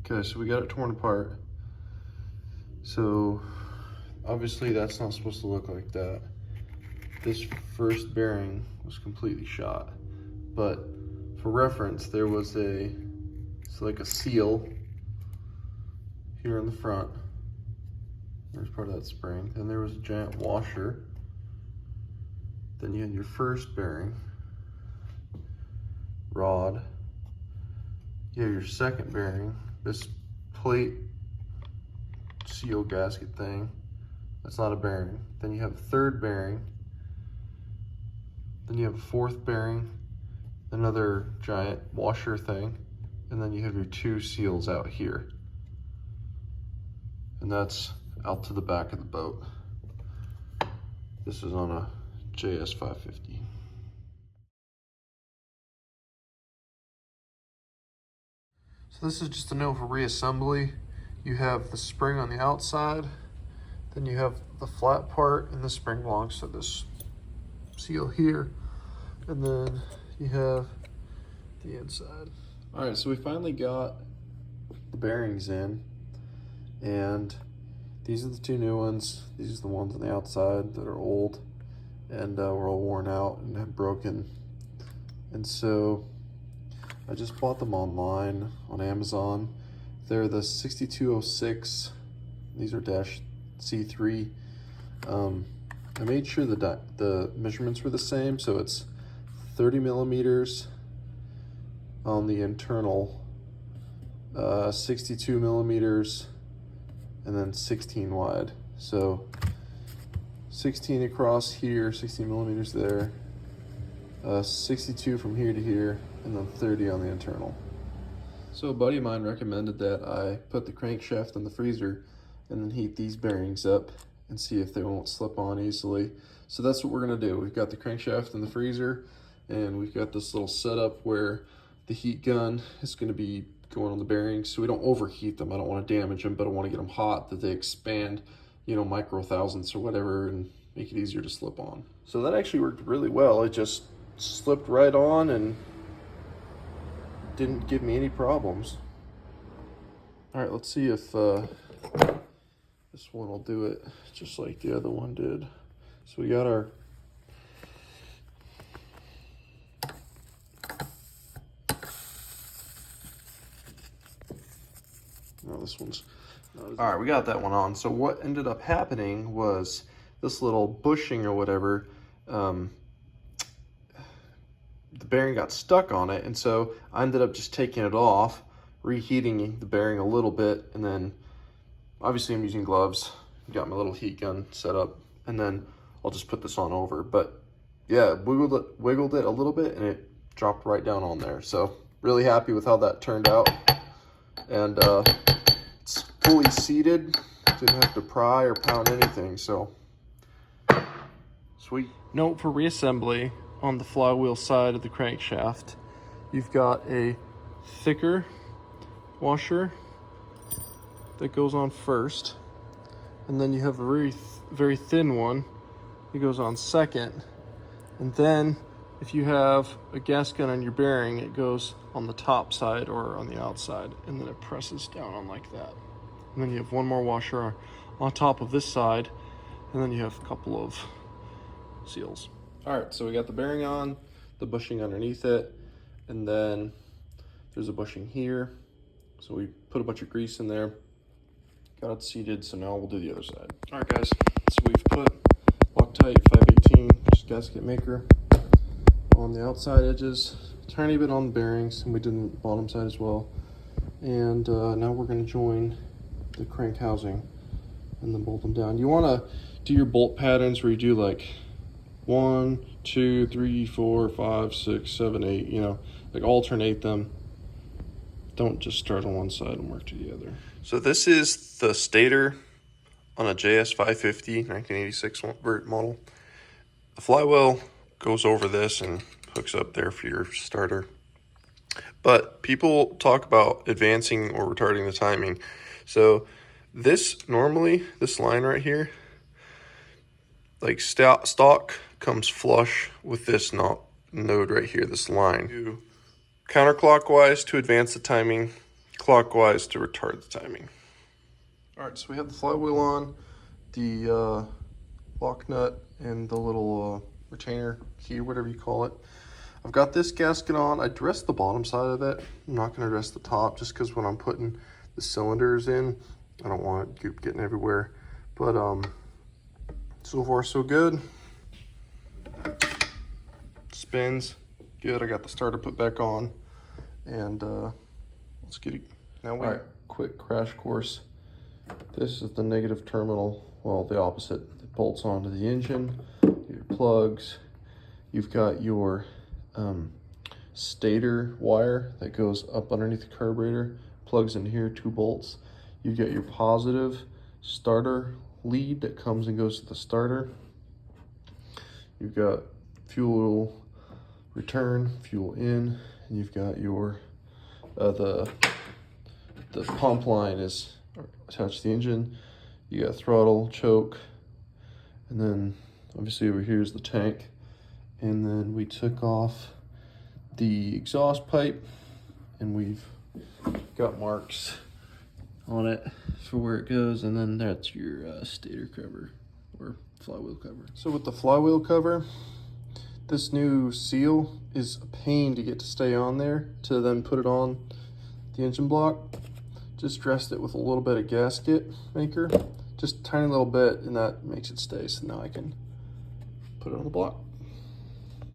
Okay, so we got it torn apart. So obviously that's not supposed to look like that. This first bearing was completely shot, but for reference, there was it's like a seal here in the front. There's part of that spring. Then there was a giant washer. Then you had your first bearing rod. You have your second bearing, this plate seal gasket thing. That's not a bearing. Then you have a third bearing. Then you have a fourth bearing, another giant washer thing, and then you have your two seals out here. And that's out to the back of the boat. This is on a JS 550. So this is just a note for reassembly. You have the spring on the outside, then you have the flat part, and the spring belongs to this seal here, and then you have the inside. All right, so we finally got the bearings in, and these are the two new ones. These are the ones on the outside that are old and were all worn out and have broken. And so I just bought them online on Amazon. They're the 6206. These are dash C3. I made sure the measurements were the same, so it's 30 millimeters on the internal, 62 millimeters, and then 16 wide. So 16 across here, 16 millimeters there, 62 from here to here, and then 30 on the internal. So a buddy of mine recommended that I put the crankshaft in the freezer and then heat these bearings up and see if they won't slip on easily. So that's what we're gonna do. We've got the crankshaft in the freezer, and we've got this little setup where the heat gun is gonna be going on the bearings, so we don't overheat them. I don't wanna damage them, but I wanna get them hot that they expand, you know, micro thousandths or whatever, and make it easier to slip on. So that actually worked really well. It just slipped right on and didn't give me any problems. All right, let's see if this one will do it just like the other one did. So we got our this one's all right, we got that one on. So what ended up happening was this little bushing or whatever, the bearing got stuck on it, and so I ended up just taking it off, reheating the bearing a little bit, and then obviously I'm using gloves, got my little heat gun set up, and then I'll just put this on over. But yeah, wiggled it a little bit and it dropped right down on there. So really happy with how that turned out. And it's fully seated, didn't have to pry or pound anything, so sweet. Note for reassembly, on the flywheel side of the crankshaft, you've got a thicker washer that goes on first, and then you have a very thin one that goes on second, and then if you have a gas gun on your bearing, it goes on the top side or on the outside, and then it presses down on like that. And then you have one more washer on top of this side, and then you have a couple of seals. All right, so we got the bearing on, the bushing underneath it, and then there's a bushing here. So we put a bunch of grease in there, got it seated, so now we'll do the other side. All right, guys, so we've put Loctite 518, just gasket maker, on the outside edges, tiny bit on the bearings, and we did the bottom side as well. And now we're gonna join the crank housing and then bolt them down. You wanna do your bolt patterns where you do like 1, 2, 3, 4, 5, 6, 7, 8, you know, like alternate them. Don't just start on one side and work to the other. So this is the stator on a JS 550 1986 model. The flywheel goes over this and hooks up there for your starter. But people talk about advancing or retarding the timing. So this normally, this line right here, like stock comes flush with this node right here, this line. Do counterclockwise to advance the timing, clockwise to retard the timing. All right, so we have the flywheel on, the lock nut, and the little retainer key, whatever you call it. I've got this gasket on. I dressed the bottom side of it. I'm not gonna dress the top just because when I'm putting the cylinders in, I don't want goop getting everywhere. But so far so good. Spins, good. I got the starter put back on, and let's get it. Now we quick crash course. This is the negative terminal, well, the opposite. It bolts onto the engine, your plugs. You've got your stator wire that goes up underneath the carburetor, plugs in here, 2 bolts. You've got your positive starter lead that comes and goes to the starter. You've got fuel return, fuel in, and you've got your the pump line is attached to the engine. You got throttle, choke, and then obviously over here is the tank. And then we took off the exhaust pipe, and we've got marks on it for where it goes, and then that's your stator cover or flywheel cover. So with the flywheel cover, this new seal is a pain to get to stay on there to then put it on the engine block. Just dressed it with a little bit of gasket maker, just a tiny little bit, and that makes it stay. So now I can put it on the block.